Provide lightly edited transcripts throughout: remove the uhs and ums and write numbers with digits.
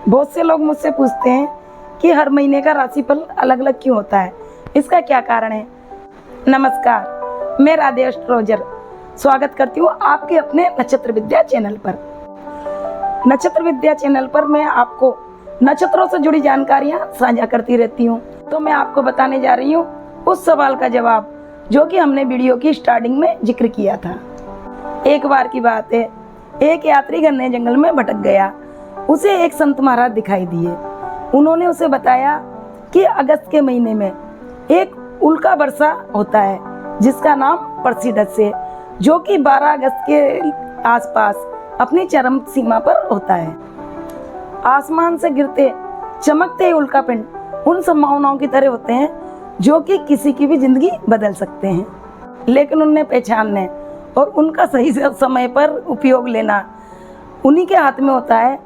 बहुत से लोग मुझसे पूछते हैं कि हर महीने का राशिफल अलग अलग क्यों होता है, इसका क्या कारण है। नमस्कार, मैं राधे एस्ट्रोलॉजर स्वागत करती हूँ आपके अपने नक्षत्र विद्या चैनल पर। नक्षत्र विद्या चैनल पर मैं आपको नक्षत्रों से जुड़ी जानकारियाँ साझा करती रहती हूँ। तो मैं आपको बताने जा रही हूँ उस सवाल का जवाब जो कि हमने वीडियो की स्टार्टिंग में जिक्र किया था। एक बार की बात है, एक यात्री घने जंगल में भटक गया। उसे एक संत महाराज दिखाई दिए। उन्होंने उसे बताया कि अगस्त के महीने में एक उल्का वर्षा होता है जिसका नाम परसिडस है, जो कि 12 अगस्त के आसपास अपनी चरम सीमा पर होता है। आसमान से गिरते चमकते उल्का पिंड उन संभावनाओं की तरह होते हैं जो कि किसी की भी जिंदगी बदल सकते हैं, लेकिन उन्हें पहचानने और उनका सही समय पर उपयोग लेना उन्हीं के हाथ में होता है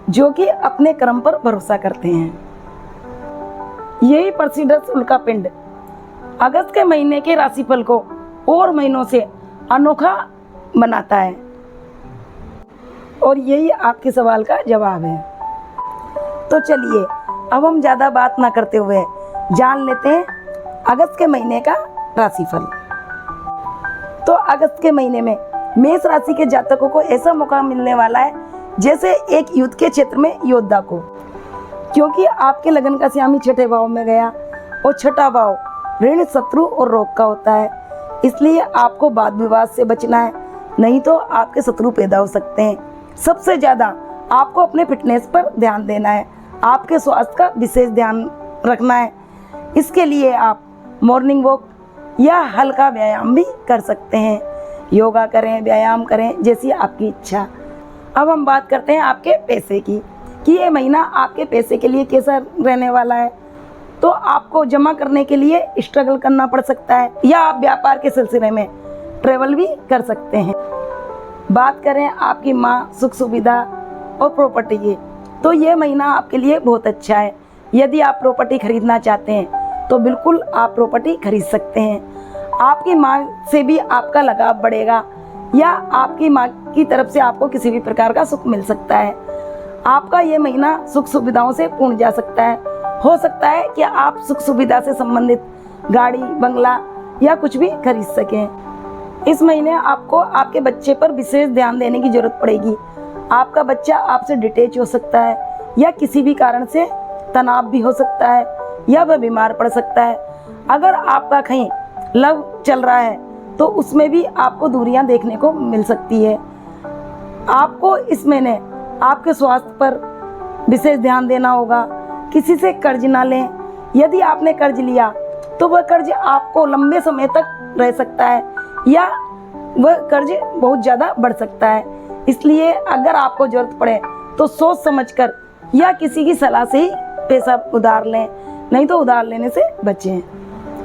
जो कि अपने कर्म पर भरोसा करते हैं। यही परसिडस उल्का पिंड अगस्त के महीने के राशिफल को और महीनों से अनोखा बनाता है, और यही आपके सवाल का जवाब है। तो चलिए अब हम ज़्यादा बात ना करते हुए जान लेते हैं अगस्त के महीने का राशिफल। तो अगस्त के महीने में मेष राशि के जातकों को ऐसा मौका मिलने वाला है जैसे एक युद्ध के क्षेत्र में योद्धा को, क्योंकि आपके लगन का श्यामी छठे भाव में गया और छठा भाव ऋण, शत्रु और रोग का होता है। इसलिए आपको वाद विवाद से बचना है, नहीं तो आपके शत्रु पैदा हो सकते हैं। सबसे ज़्यादा आपको अपने फिटनेस पर ध्यान देना है, आपके स्वास्थ्य का विशेष ध्यान रखना है। इसके लिए आप मॉर्निंग वॉक या हल्का व्यायाम भी कर सकते हैं। योगा करें, व्यायाम करें, जैसी आपकी इच्छा। अब हम बात करते हैं आपके पैसे की कि ये महीना आपके पैसे के लिए कैसा रहने वाला है। तो आपको जमा करने के लिए स्ट्रगल करना पड़ सकता है, या आप व्यापार के सिलसिले में ट्रेवल भी कर सकते हैं। बात करें आपकी माँ, सुख सुविधा और प्रॉपर्टी की, तो ये महीना आपके लिए बहुत अच्छा है। यदि आप प्रॉपर्टी खरीदना चाहते हैं तो बिल्कुल आप प्रॉपर्टी खरीद सकते हैं। आपकी माँ से भी आपका लगाव बढ़ेगा, या आपकी माँ की तरफ से आपको किसी भी प्रकार का सुख मिल सकता है। आपका ये महीना सुख सुविधाओं से पूर्ण जा सकता है। हो सकता है कि आप सुख सुविधा से संबंधित गाड़ी, बंगला या कुछ भी खरीद सकें। इस महीने आपको आपके बच्चे पर विशेष ध्यान देने की जरूरत पड़ेगी। आपका बच्चा आपसे डिटैच हो सकता है, या किसी भी कारण से तनाव भी हो सकता है, या वह बीमार पड़ सकता है। अगर आपका कहीं लव चल रहा है तो उसमें भी आपको दूरियां देखने को मिल सकती है। आपको इस महीने आपके स्वास्थ्य पर विशेष ध्यान देना होगा। किसी से कर्ज ना लें। यदि आपने कर्ज लिया तो वह कर्ज आपको लंबे समय तक रह सकता है, या वह कर्ज बहुत ज़्यादा बढ़ सकता है। इसलिए अगर आपको जरूरत पड़े तो सोच समझकर या किसी की सलाह से ही पैसा उधार लें, नहीं तो उधार लेने से बचें।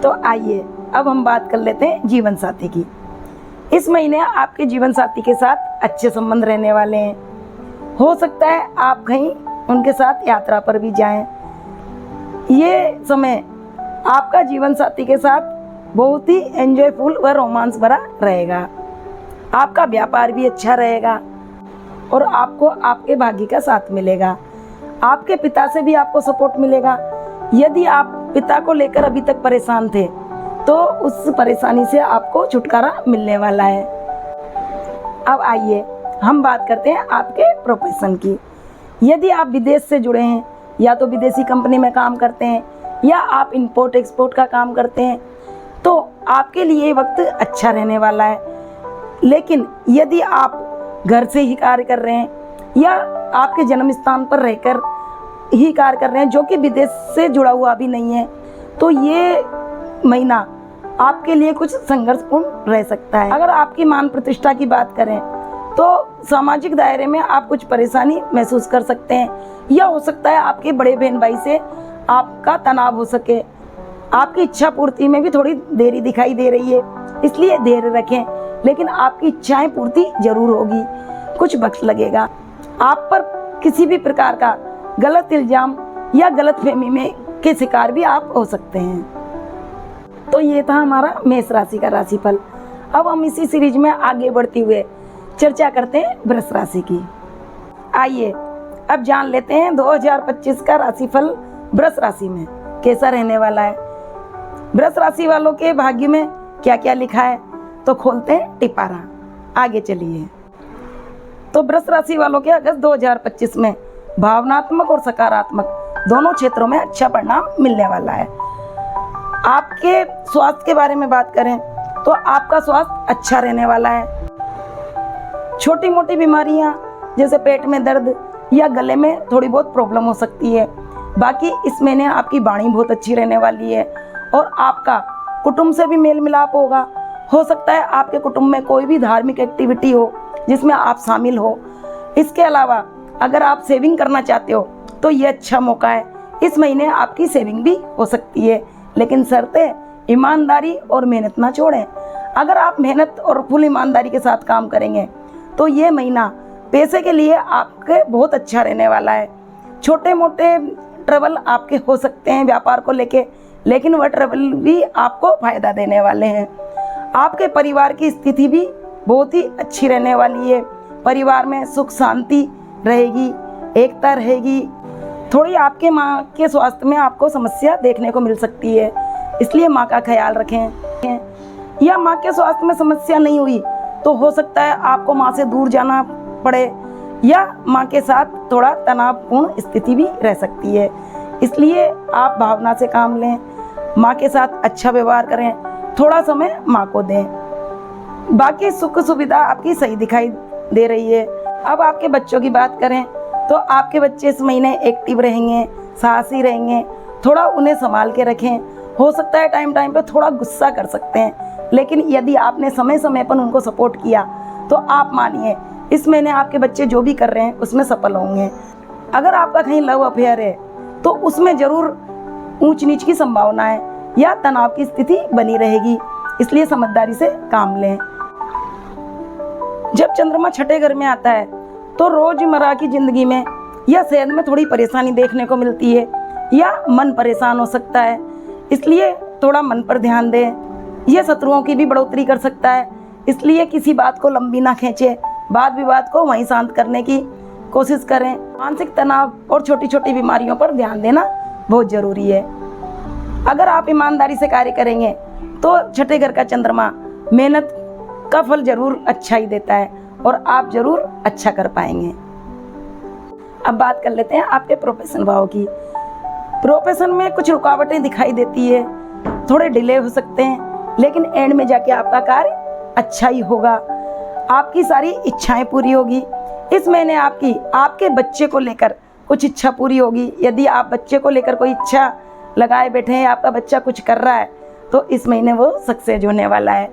तो आइए अब हम बात कर लेते हैं जीवन साथी की। इस महीने आपके जीवन साथी के साथ अच्छे संबंध रहने वाले हैं। हो सकता है आप कहीं उनके साथ यात्रा पर भी जाएं। ये समय आपका जीवन साथी के साथ बहुत ही एंजॉयफुल व रोमांस भरा रहेगा। आपका व्यापार भी अच्छा रहेगा और आपको आपके भाग्य का साथ मिलेगा। आपके पिता से भी आपको सपोर्ट मिलेगा। यदि आप पिता को लेकर अभी तक परेशान थे तो उस परेशानी से आपको छुटकारा मिलने वाला है। अब आइए हम बात करते हैं आपके प्रोफेशन की। यदि आप विदेश से जुड़े हैं, या तो विदेशी कंपनी में काम करते हैं, या आप इंपोर्ट एक्सपोर्ट का काम करते हैं, तो आपके लिए ये वक्त अच्छा रहने वाला है। लेकिन यदि आप घर से ही कार्य कर रहे हैं, या आपके जन्म स्थान पर रहकर ही कार्य कर रहे हैं जो कि विदेश से जुड़ा हुआ भी नहीं है, तो ये महीना आपके लिए कुछ संघर्षपूर्ण रह सकता है। अगर आपकी मान प्रतिष्ठा की बात करें तो सामाजिक दायरे में आप कुछ परेशानी महसूस कर सकते हैं, या हो सकता है आपके बड़े बहन भाई से आपका तनाव हो सके। आपकी इच्छा पूर्ति में भी थोड़ी देरी दिखाई दे रही है, इसलिए धैर्य रखें, लेकिन आपकी इच्छाएं पूर्ति जरूर होगी। कुछ वक्त लगेगा। आप पर किसी भी प्रकार का गलत इल्जाम या गलतफहमी में के शिकार भी आप हो सकते हैं। तो ये था हमारा मेष राशि का राशिफल। अब हम इसी सीरीज में आगे बढ़ते हुए चर्चा करते हैं वृष राशि की। आइए अब जान लेते हैं 2025 का राशिफल वृष राशि में कैसा रहने वाला है। वृष राशि वालों के भाग्य में क्या क्या लिखा है, तो खोलते हैं टिपारा, आगे चलिए। तो वृष राशि वालों के अगस्त 2025 में भावनात्मक और सकारात्मक दोनों क्षेत्रों में अच्छा परिणाम मिलने वाला है। आपके स्वास्थ्य के बारे में बात करें तो आपका स्वास्थ्य अच्छा रहने वाला है। छोटी मोटी बीमारियां जैसे पेट में दर्द या गले में थोड़ी बहुत प्रॉब्लम हो सकती है। बाकी इस महीने आपकी वाणी बहुत अच्छी रहने वाली है और आपका कुटुंब से भी मेल मिलाप होगा। हो सकता है आपके कुटुंब में कोई भी धार्मिक एक्टिविटी हो जिसमें आप शामिल हो। इसके अलावा अगर आप सेविंग करना चाहते हो तो ये अच्छा मौका है। इस महीने आपकी सेविंग भी हो सकती है, लेकिन शर्तें ईमानदारी और मेहनत ना छोड़ें। अगर आप मेहनत और फुल ईमानदारी के साथ काम करेंगे तो ये महीना पैसे के लिए आपके बहुत अच्छा रहने वाला है। छोटे मोटे ट्रबल आपके हो सकते हैं व्यापार को लेके, लेकिन वह ट्रबल भी आपको फायदा देने वाले हैं। आपके परिवार की स्थिति भी बहुत ही अच्छी रहने वाली है। परिवार में सुख शांति रहेगी, एकता रहेगी। थोड़ी आपके माँ के स्वास्थ्य में आपको समस्या देखने को मिल सकती है, इसलिए माँ का ख्याल रखें। या माँ के स्वास्थ्य में समस्या नहीं हुई तो हो सकता है आपको माँ से दूर जाना पड़े या माँ के साथ थोड़ा तनावपूर्ण स्थिति भी रह सकती है। इसलिए आप भावना से काम लें, माँ के साथ अच्छा व्यवहार करें, थोड़ा समय माँ को दें। बाकी सुख सुविधा आपकी सही दिखाई दे रही है। अब आपके बच्चों की बात करें तो आपके बच्चे इस महीने एक्टिव रहेंगे, साहसी रहेंगे। थोड़ा उन्हें संभाल के रखें। हो सकता है टाइम पे थोड़ा गुस्सा कर सकते हैं, लेकिन यदि आपने समय समय पर उनको सपोर्ट किया तो आप मानिए इस महीने आपके बच्चे जो भी कर रहे हैं उसमें सफल होंगे। अगर आपका कहीं लव अफेयर है तो उसमें जरूर ऊंच नीच की संभावना है या तनाव की स्थिति बनी रहेगी, इसलिए समझदारी से काम लें। जब चंद्रमा छठे घर में आता है तो रोजमर्रा की जिंदगी में या सेहत में थोड़ी परेशानी देखने को मिलती है या मन परेशान हो सकता है, इसलिए थोड़ा मन पर ध्यान दें। यह शत्रुओं की भी बढ़ोतरी कर सकता है, इसलिए किसी बात को लंबी ना खींचे, वाद विवाद को वहीं शांत करने की कोशिश करें। मानसिक तनाव और छोटी छोटी बीमारियों पर ध्यान देना बहुत जरूरी है। अगर आप ईमानदारी से कार्य करेंगे तो छठे घर का चंद्रमा मेहनत का फल जरूर अच्छा ही देता है और आप जरूर अच्छा कर पाएंगे। अब बात कर लेते हैं आपके प्रोफेशन भाव की। प्रोफेशन में कुछ रुकावटें दिखाई देती है, थोड़े डिले हो सकते हैं, लेकिन एंड में जाके आपका कार्य अच्छा ही होगा। आपकी सारी इच्छाएं पूरी होगी। इस महीने आपके बच्चे को लेकर कुछ इच्छा पूरी होगी। यदि आप बच्चे को लेकर कोई इच्छा लगाए बैठे हैं, आपका बच्चा कुछ कर रहा है तो इस महीने वो सक्सेस होने वाला है।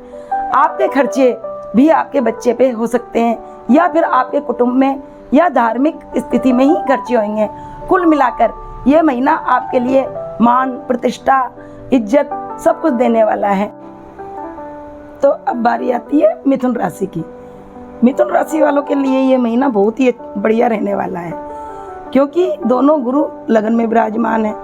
आपके खर्चे भी आपके बच्चे पे हो सकते हैं या फिर आपके कुटुंब में या धार्मिक स्थिति में ही खर्चे होंगे। कुल मिलाकर ये महीना आपके लिए मान, प्रतिष्ठा, इज्जत सब कुछ देने वाला है। तो अब बारी आती है मिथुन राशि की। मिथुन राशि वालों के लिए ये महीना बहुत ही बढ़िया रहने वाला है, क्योंकि दोनों गुरु लगन में विराजमान है।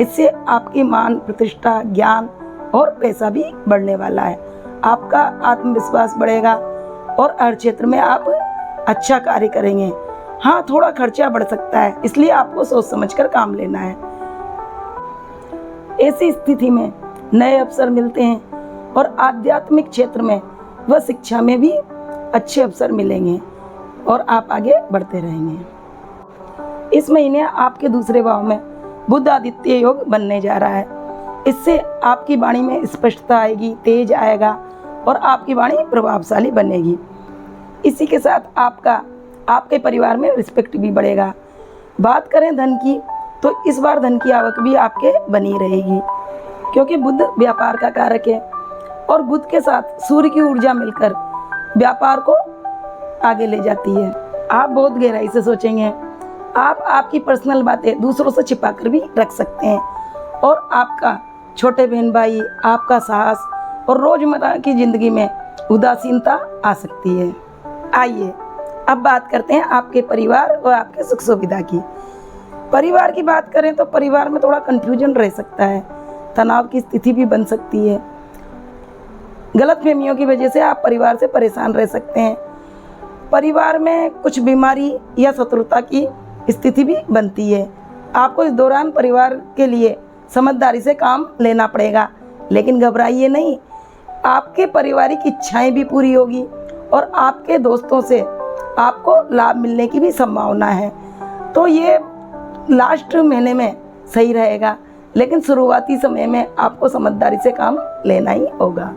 इससे आपकी मान, प्रतिष्ठा, ज्ञान और पैसा भी बढ़ने वाला है। आपका आत्मविश्वास बढ़ेगा और हर क्षेत्र में आप अच्छा कार्य करेंगे। हाँ, थोड़ा खर्चा बढ़ सकता है, इसलिए आपको सोच समझकर काम लेना है। ऐसी स्थिति में नए अवसर मिलते हैं और आध्यात्मिक क्षेत्र में व शिक्षा में भी अच्छे अवसर मिलेंगे और आप आगे बढ़ते रहेंगे। इस महीने आपके दूसरे भाव में बुध आदित्य योग बनने जा रहा है। इससे आपकी वाणी में स्पष्टता आएगी, तेज आएगा और आपकी वाणी प्रभावशाली बनेगी। इसी के साथ आपके परिवार में रिस्पेक्ट भी बढ़ेगा। बात करें धन की तो इस बार धन की आवक भी आपके बनी रहेगी, क्योंकि बुध व्यापार का कारक है और बुध के साथ सूर्य की ऊर्जा मिलकर व्यापार को आगे ले जाती है। आप बहुत गहराई से सोचेंगे। आप आपकी पर्सनल बातें दूसरों से छिपा कर भी रख सकते हैं और आपका छोटे बहन भाई, आपका साहस और रोजमर्रा की जिंदगी में उदासीनता आ सकती है। आइए अब बात करते हैं आपके परिवार और आपके सुख सुविधा की। परिवार की बात करें तो परिवार में थोड़ा कंफ्यूजन रह सकता है, तनाव की स्थिति भी बन सकती है। गलतफहमियों की वजह से आप परिवार से परेशान रह सकते हैं। परिवार में कुछ बीमारी या शत्रुता की स्थिति भी बनती है। आपको इस दौरान परिवार के लिए समझदारी से काम लेना पड़ेगा, लेकिन घबराइए नहीं। आपके पारिवारिक इच्छाएं भी पूरी होगी और आपके दोस्तों से आपको लाभ मिलने की भी संभावना है। तो ये लास्ट महीने में सही रहेगा, लेकिन शुरुआती समय में आपको समझदारी से काम लेना ही होगा।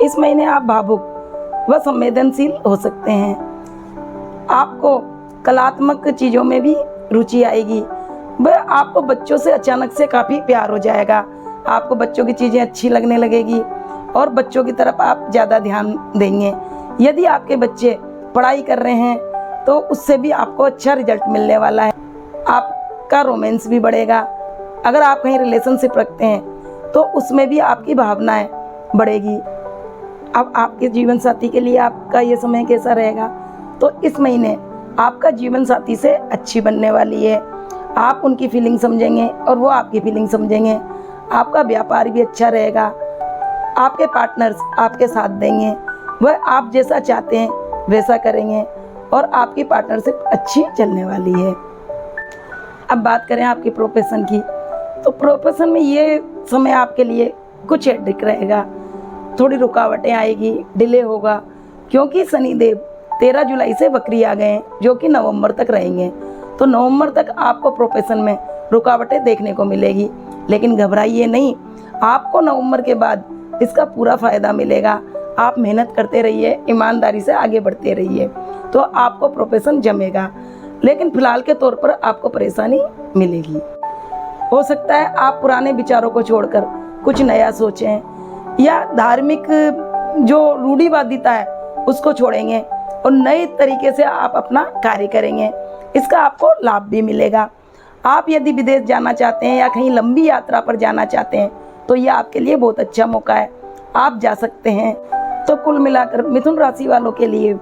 इस महीने आप भावुक व संवेदनशील हो सकते हैं। आपको कलात्मक चीज़ों में भी रुचि आएगी। वह आपको बच्चों से अचानक से काफ़ी प्यार हो जाएगा। आपको बच्चों की चीज़ें अच्छी लगने लगेगी और बच्चों की तरफ आप ज़्यादा ध्यान देंगे। यदि आपके बच्चे पढ़ाई कर रहे हैं तो उससे भी आपको अच्छा रिजल्ट मिलने वाला है। आपका रोमांस भी बढ़ेगा। अगर आप कहीं रिलेशनशिप रखते हैं तो उसमें भी आपकी भावनाएं बढ़ेगी। अब आपके जीवन साथी के लिए आपका ये समय कैसा रहेगा? तो इस महीने आपका जीवन साथी से अच्छी बनने वाली है। आप उनकी फीलिंग समझेंगे और वो आपकी फीलिंग समझेंगे। आपका व्यापार भी अच्छा रहेगा। आपके पार्टनर्स आपके साथ देंगे। वह आप जैसा चाहते हैं वैसा करेंगे और आपकी पार्टनरशिप अच्छी चलने वाली है। अब बात करें आपके प्रोफेशन की, तो प्रोफेशन में ये समय आपके लिए कुछ हेडेक रहेगा। थोड़ी रुकावटें आएगी, डिले होगा, क्योंकि शनिदेव 13 जुलाई से वक्री आ गए हैं, जो कि नवंबर तक रहेंगे। तो नवंबर तक आपको प्रोफेशन में रुकावटें देखने को मिलेगी, लेकिन घबराइए नहीं। आपको नवंबर के बाद इसका पूरा फ़ायदा मिलेगा। आप मेहनत करते रहिए, ईमानदारी से आगे बढ़ते रहिए, तो आपको प्रोफेशन जमेगा। लेकिन फिलहाल के तौर पर आपको परेशानी मिलेगी। हो सकता है आप पुराने विचारों को छोड़कर कुछ नया सोचें, या धार्मिक जो रूढ़िवादिता है उसको छोड़ेंगे और नए तरीके से आप अपना कार्य करेंगे। इसका आपको लाभ भी मिलेगा। आप यदि विदेश जाना चाहते हैं या कहीं लंबी यात्रा पर जाना चाहते हैं तो यह आपके लिए बहुत अच्छा मौका है, आप जा सकते हैं। तो कुल मिलाकर मिथुन राशि वालों के लिए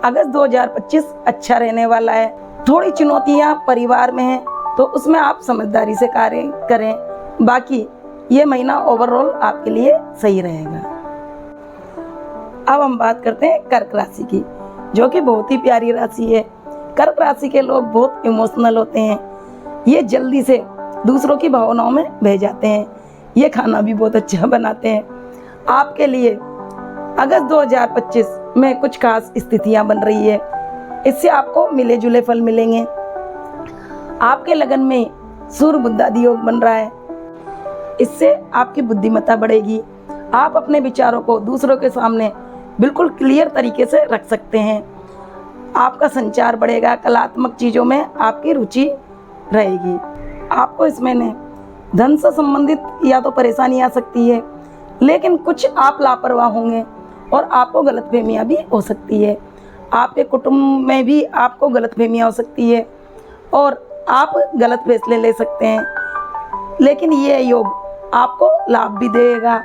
अगस्त 2025 अच्छा रहने वाला है। थोड़ी चुनौतियां परिवार में हैं तो उसमें आप समझदारी से कार्य करें। बाकी ये महीना ओवरऑल आपके लिए सही रहेगा। अब हम बात करते हैं कर्क राशि की, जो कि बहुत ही प्यारी राशि है। कर्क राशि के लोग बहुत इमोशनल होते हैं। ये जल्दी से दूसरों की भावनाओं में बह जाते हैं। ये खाना भी बहुत अच्छा बनाते हैं। आपके लिए अगस्त 2025 में कुछ खास स्थितियां बन रही है। इससे आपको मिले जुले फल मिलेंगे। आपके लगन में सूर्य बुधादि योग बन रहा है। इससे आपकी बुद्धिमत्ता बढ़ेगी। आप अपने विचारों को दूसरों के सामने बिल्कुल क्लियर तरीके से रख सकते हैं। आपका संचार बढ़ेगा। कलात्मक चीज़ों में आपकी रुचि रहेगी। आपको इस महीने धन से संबंधित या तो परेशानी आ सकती है, लेकिन कुछ आप लापरवाह होंगे और आपको गलतफहमियां भी हो सकती है। आपके कुटुंब में भी आपको गलतफहमियां हो सकती है और आप गलत फैसले ले सकते हैं, लेकिन ये योग आपको लाभ भी देगा।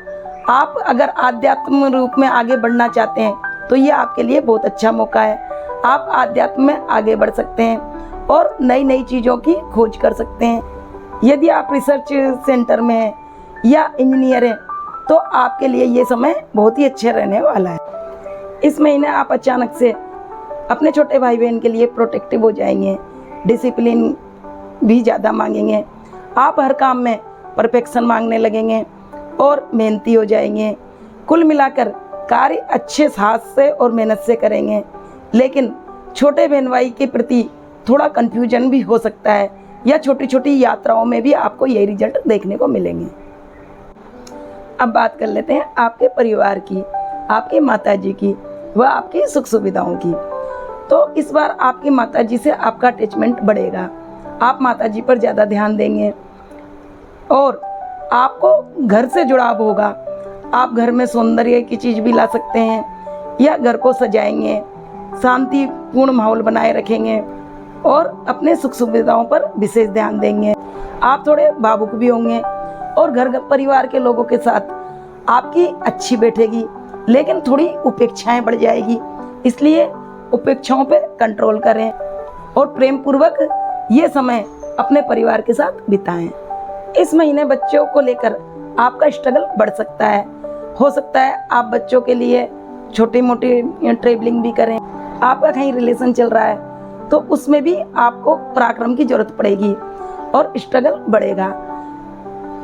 आप अगर आध्यात्म रूप में आगे बढ़ना चाहते हैं तो ये आपके लिए बहुत अच्छा मौका है। आप आध्यात्म में आगे बढ़ सकते हैं और नई नई चीज़ों की खोज कर सकते हैं। यदि आप रिसर्च सेंटर में हैं या इंजीनियर हैं तो आपके लिए ये समय बहुत ही अच्छा रहने वाला है। इस महीने आप अचानक से अपने छोटे भाई बहन के लिए प्रोटेक्टिव हो जाएंगे। डिसिप्लिन भी ज़्यादा मांगेंगे। आप हर काम में परफेक्शन मांगने लगेंगे और मेहनती हो जाएंगे। कुल मिलाकर कार्य अच्छे साहस से और मेहनत से करेंगे, लेकिन छोटे बहन भाई के प्रति थोड़ा कन्फ्यूजन भी हो सकता है, या छोटी छोटी यात्राओं में भी आपको यही रिजल्ट देखने को मिलेंगे। अब बात कर लेते हैं आपके परिवार की, आपके माताजी की व आपकी सुख सुविधाओं की। तो इस बार आपकी माताजी से आपका अटैचमेंट बढ़ेगा। आप माताजी पर ज़्यादा ध्यान देंगे और आपको घर से जुड़ाव होगा। आप घर में सौंदर्य की चीज़ भी ला सकते हैं या घर को सजाएंगे, शांतिपूर्ण माहौल बनाए रखेंगे और अपने सुख सुविधाओं पर विशेष ध्यान देंगे। आप थोड़े भावुक भी होंगे और घर परिवार के लोगों के साथ आपकी अच्छी बैठेगी, लेकिन थोड़ी उपेक्षाएं बढ़ जाएगी। इसलिए उपेक्षाओं पे कंट्रोल करें और प्रेम पूर्वक ये समय अपने परिवार के साथ बिताएं। इस महीने बच्चों को लेकर आपका स्ट्रगल बढ़ सकता है। हो सकता है आप बच्चों के लिए छोटी मोटी ट्रैवलिंग भी करें। आपका कहीं रिलेशन चल रहा है तो उसमें भी आपको पराक्रम की जरूरत पड़ेगी और स्ट्रगल बढ़ेगा।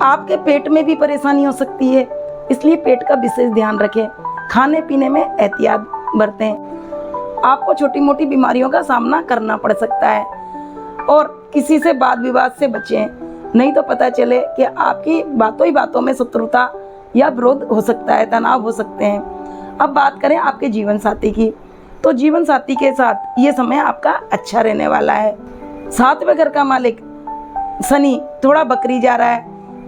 आपके पेट में भी परेशानी हो सकती है, इसलिए पेट का विशेष ध्यान रखें। खाने पीने में एहतियात बरतें। आपको छोटी मोटी बीमारियों का सामना करना पड़ सकता है और किसी से वाद विवाद से बचें, नहीं तो पता चले कि आपकी बातों ही बातों में शत्रुता या विरोध हो सकता है, तनाव हो सकते हैं। अब बात करें आपके जीवन साथी की, तो जीवन साथी के साथ ये समय आपका अच्छा रहने वाला है। 7वें घर का मालिक शनि थोड़ा बकरी जा रहा है,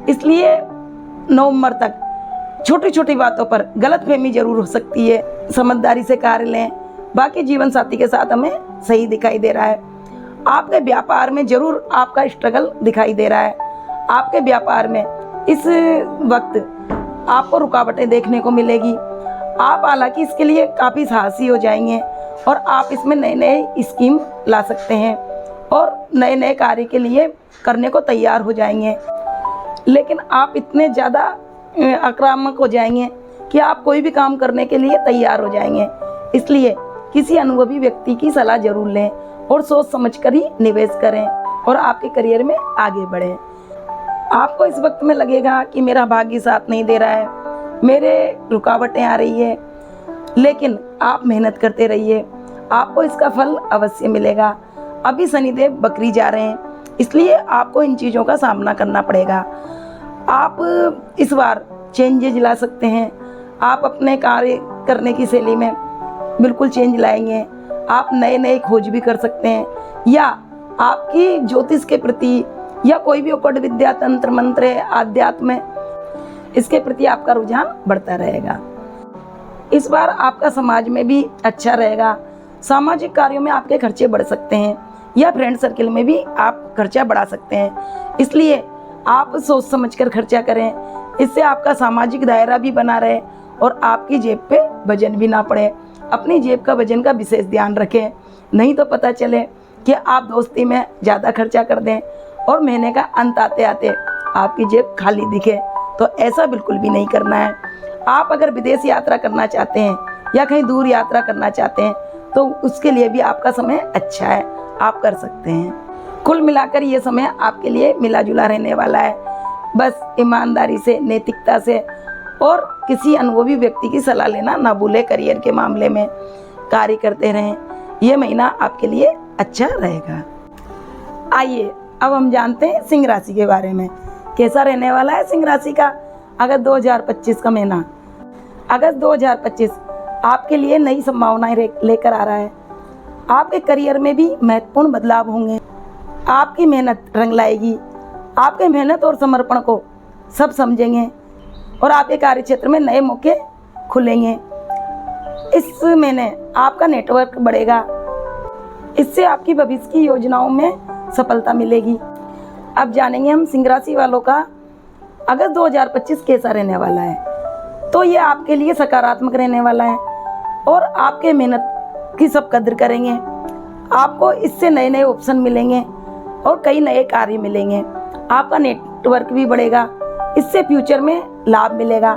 इसलिए नवंबर तक छोटी छोटी बातों पर गलतफहमी जरूर हो सकती है। समझदारी से कार्य लें। बाकी जीवन साथी के साथ हमें सही दिखाई दे रहा है। आपके व्यापार में जरूर आपका स्ट्रगल दिखाई दे रहा है। आपके व्यापार में इस वक्त आपको रुकावटें देखने को मिलेगी। आप हालांकि इसके लिए काफ़ी साहसी हो जाएंगे और आप इसमें नए नए स्कीम ला सकते हैं और नए नए कार्य के लिए करने को तैयार हो जाएंगे। लेकिन आप इतने ज़्यादा आक्रामक हो जाएंगे कि आप कोई भी काम करने के लिए तैयार हो जाएंगे। इसलिए किसी अनुभवी व्यक्ति की सलाह जरूर लें और सोच समझकर ही निवेश करें और आपके करियर में आगे बढ़ें। आपको इस वक्त में लगेगा कि मेरा भाग्य साथ नहीं दे रहा है, मेरे रुकावटें आ रही है, लेकिन आप मेहनत करते रहिए, आपको इसका फल अवश्य मिलेगा। अभी शनिदेव बकरी जा रहे हैं, इसलिए आपको इन चीज़ों का सामना करना पड़ेगा। आप इस बार चेंजेज ला सकते हैं। आप अपने कार्य करने की शैली में बिल्कुल चेंज लाएंगे। आप नए नए खोज भी कर सकते हैं, या आपकी ज्योतिष के प्रति या कोई भी उपट विद्या, तंत्र मंत्र, आध्यात्म, इसके प्रति आपका रुझान बढ़ता रहेगा। इस बार आपका समाज में भी अच्छा रहेगा। सामाजिक कार्यों में आपके खर्चे बढ़ सकते हैं या फ्रेंड सर्किल में भी आप खर्चा बढ़ा सकते हैं, इसलिए आप सोच समझकर खर्चा करें। इससे आपका सामाजिक दायरा भी बना रहे और आपकी जेब पे वजन भी ना पड़े। अपनी जेब का वजन का विशेष ध्यान रखें, नहीं तो पता चले कि आप दोस्ती में ज़्यादा खर्चा कर दें और महीने का अंत आते आते आपकी जेब खाली दिखे, तो ऐसा बिल्कुल भी नहीं करना है। आप अगर विदेश यात्रा करना चाहते हैं या कहीं दूर यात्रा करना चाहते हैं तो उसके लिए भी आपका समय अच्छा है, आप कर सकते हैं। कुल मिलाकर ये समय आपके लिए मिला जुला रहने वाला है। बस ईमानदारी से, नैतिकता से और किसी अनुभवी व्यक्ति की सलाह लेना ना भूलें। करियर के मामले में कार्य करते रहें, ये महीना आपके लिए अच्छा रहेगा। आइए अब हम जानते हैं सिंह राशि के बारे में। कैसा रहने वाला है सिंह राशि का अगस्त 2025 का महीना। अगस्त 2025 आपके लिए नई संभावनाएं लेकर आ रहा है। आपके करियर में भी महत्वपूर्ण बदलाव होंगे। आपकी मेहनत रंग लाएगी। आपके मेहनत और समर्पण को सब समझेंगे और आपके कार्य क्षेत्र में नए मौके खुलेंगे। इस महीने आपका नेटवर्क बढ़ेगा, इससे आपकी भविष्य की योजनाओं में सफलता मिलेगी। अब जानेंगे हम सिंह राशि वालों का अगस्त 2025 कैसा रहने वाला है। तो ये आपके लिए सकारात्मक रहने वाला है और आपके मेहनत की सब कदर करेंगे। आपको इससे नए नए ऑप्शन मिलेंगे और कई नए कार्य मिलेंगे। आपका नेटवर्क भी बढ़ेगा, इससे फ्यूचर में लाभ मिलेगा।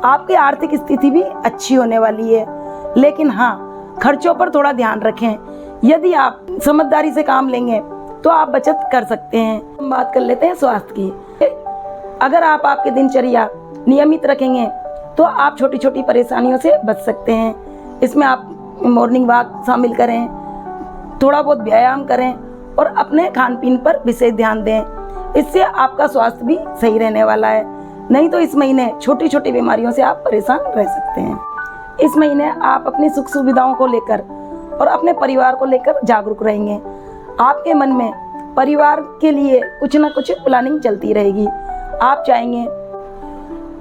आपकी आर्थिक स्थिति भी अच्छी होने वाली है, लेकिन हाँ, खर्चों पर थोड़ा ध्यान रखें। यदि आप समझदारी से काम लेंगे तो आप बचत कर सकते हैं। हम बात कर लेते हैं स्वास्थ्य की। अगर आप आपकी दिनचर्या नियमित रखेंगे तो आप छोटी छोटी परेशानियों से बच सकते हैं। इसमें आप मॉर्निंग वॉक शामिल करें, थोड़ा बहुत व्यायाम करें और अपने खान पीन पर विशेष ध्यान दें। इससे आपका स्वास्थ्य भी सही रहने वाला है। नहीं तो इस महीने छोटी छोटी बीमारियों से आप परेशान रह सकते हैं। इस महीने आप अपनी सुख सुविधाओं को लेकर और अपने परिवार को लेकर जागरूक रहेंगे। आपके मन में परिवार के लिए कुछ ना कुछ प्लानिंग चलती रहेगी। आप चाहेंगे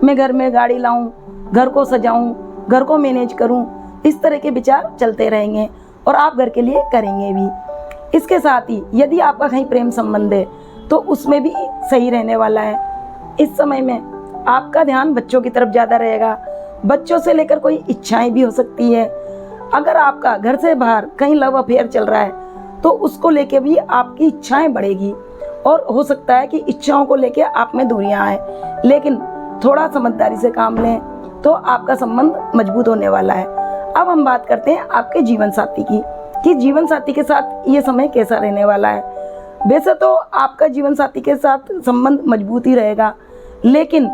मैं घर में गाड़ी लाऊं, घर को सजाऊं, घर को मैनेज करूं, इस तरह के विचार चलते रहेंगे और आप घर के लिए करेंगे भी। इसके साथ ही यदि आपका कहीं प्रेम संबंध है तो उसमें भी सही रहने वाला है। इस समय में आपका ध्यान बच्चों की तरफ ज़्यादा रहेगा। बच्चों से लेकर कोई इच्छाएं भी हो सकती है। अगर आपका घर से बाहर कहीं लव अफेयर चल रहा है तो उसको लेके भी आपकी इच्छाएं बढ़ेगी और हो सकता है कि इच्छाओं को लेके आप में दूरियां आए, लेकिन थोड़ा समझदारी से काम लें तो आपका संबंध मजबूत होने वाला है। अब हम बात करते हैं आपके जीवन साथी की। कि जीवन साथी के साथ ये समय कैसा रहने वाला है। वैसे तो आपका जीवन साथी के साथ संबंध मजबूत ही रहेगा, लेकिन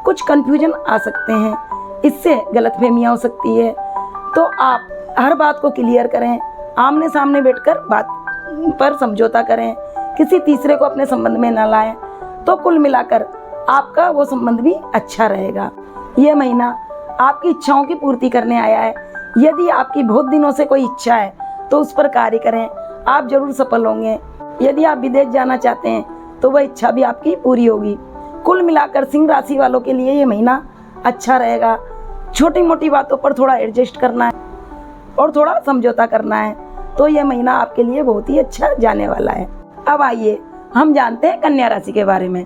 कुछ कंफ्यूजन आ सकते हैं, इससे गलतफहमियां हो सकती है। तो आप हर बात को क्लियर करें, आमने सामने बैठकर बात पर समझौता करें, किसी तीसरे को अपने संबंध में न लाएं। तो कुल मिलाकर आपका वो संबंध भी अच्छा रहेगा। ये महीना आपकी इच्छाओं की पूर्ति करने आया है। यदि आपकी बहुत दिनों से कोई इच्छा है तो उस पर कार्य करें, आप जरूर सफल होंगे। यदि आप विदेश जाना चाहते हैं तो वह इच्छा भी आपकी पूरी होगी। कुल मिलाकर सिंह राशि वालों के लिए ये महीना अच्छा रहेगा। छोटी मोटी बातों पर थोड़ा एडजस्ट करना है और थोड़ा समझौता करना है, तो ये महीना आपके लिए बहुत ही अच्छा जाने वाला है। अब आइए हम जानते हैं कन्या राशि के बारे में।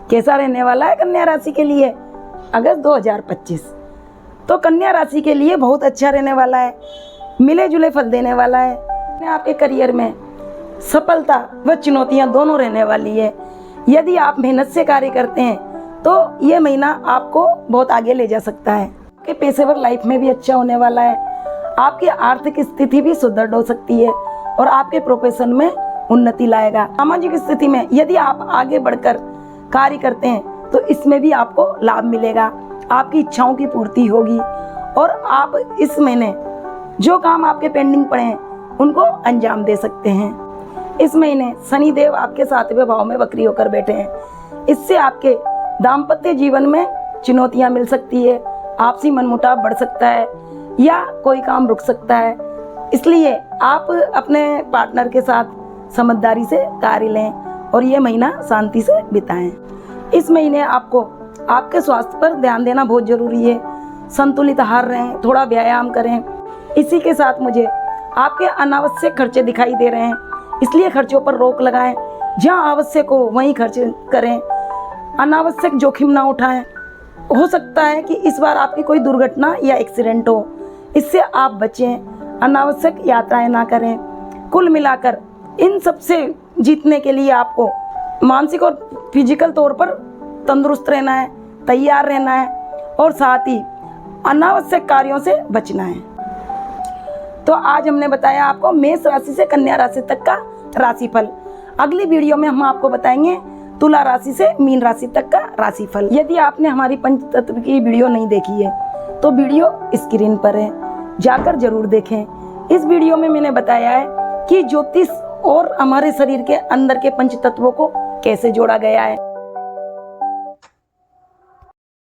कैसा रहने वाला है कन्या राशि के लिए अगस्त 2025। तो कन्या राशि के लिए बहुत अच्छा रहने वाला है, मिले जुले फल देने वाला है। आपके करियर में सफलता व चुनौतियां दोनों रहने वाली है। यदि आप मेहनत से कार्य करते हैं तो ये महीना आपको बहुत आगे ले जा सकता है। आपके पेशेवर लाइफ में भी अच्छा होने वाला है। आपकी आर्थिक स्थिति भी सुदृढ़ हो सकती है और आपके प्रोफेशन में उन्नति लाएगा। सामाजिक स्थिति में यदि आप आगे बढ़कर कार्य करते हैं तो इसमें भी आपको लाभ मिलेगा, आपकी इच्छाओं की पूर्ति होगी और आप इस महीने जो काम आपके पेंडिंग पड़े हैं उनको अंजाम दे सकते हैं। इस महीने शनि देव आपके 7वें भाव में वक्री होकर बैठे हैं। इससे आपके दाम्पत्य जीवन में चुनौतियां मिल सकती है, आपसी मनमुटाव बढ़ सकता है या कोई काम रुक सकता है। इसलिए आप अपने पार्टनर के साथ समझदारी से कार्य लें और ये महीना शांति से बिताएं। इस महीने आपको आपके स्वास्थ्य पर ध्यान देना बहुत जरूरी है। संतुलित आहार रहें, थोड़ा व्यायाम करें। इसी के साथ मुझे आपके अनावश्यक खर्चे दिखाई दे रहे हैं, इसलिए खर्चों पर रोक लगाएं। जहां आवश्यक हो वहीं खर्च करें, अनावश्यक जोखिम ना उठाएं। हो सकता है कि इस बार आपकी कोई दुर्घटना या एक्सीडेंट हो, इससे आप बचें। अनावश्यक यात्राएं ना करें। कुल मिलाकर इन सब से जीतने के लिए आपको मानसिक और फिजिकल तौर पर तंदुरुस्त रहना है, तैयार रहना है और साथ ही अनावश्यक कार्यों से बचना है। तो आज हमने बताया आपको मेष राशि से कन्या राशि तक का राशिफल। अगली वीडियो में हम आपको बताएंगे तुला राशि से मीन राशि तक का राशिफल। यदि आपने हमारी पंचतत्व की वीडियो नहीं देखी है तो वीडियो स्क्रीन पर है, जाकर जरूर देखें। इस वीडियो में मैंने बताया है कि ज्योतिष और हमारे शरीर के अंदर के पंचतत्वों को कैसे जोड़ा गया है।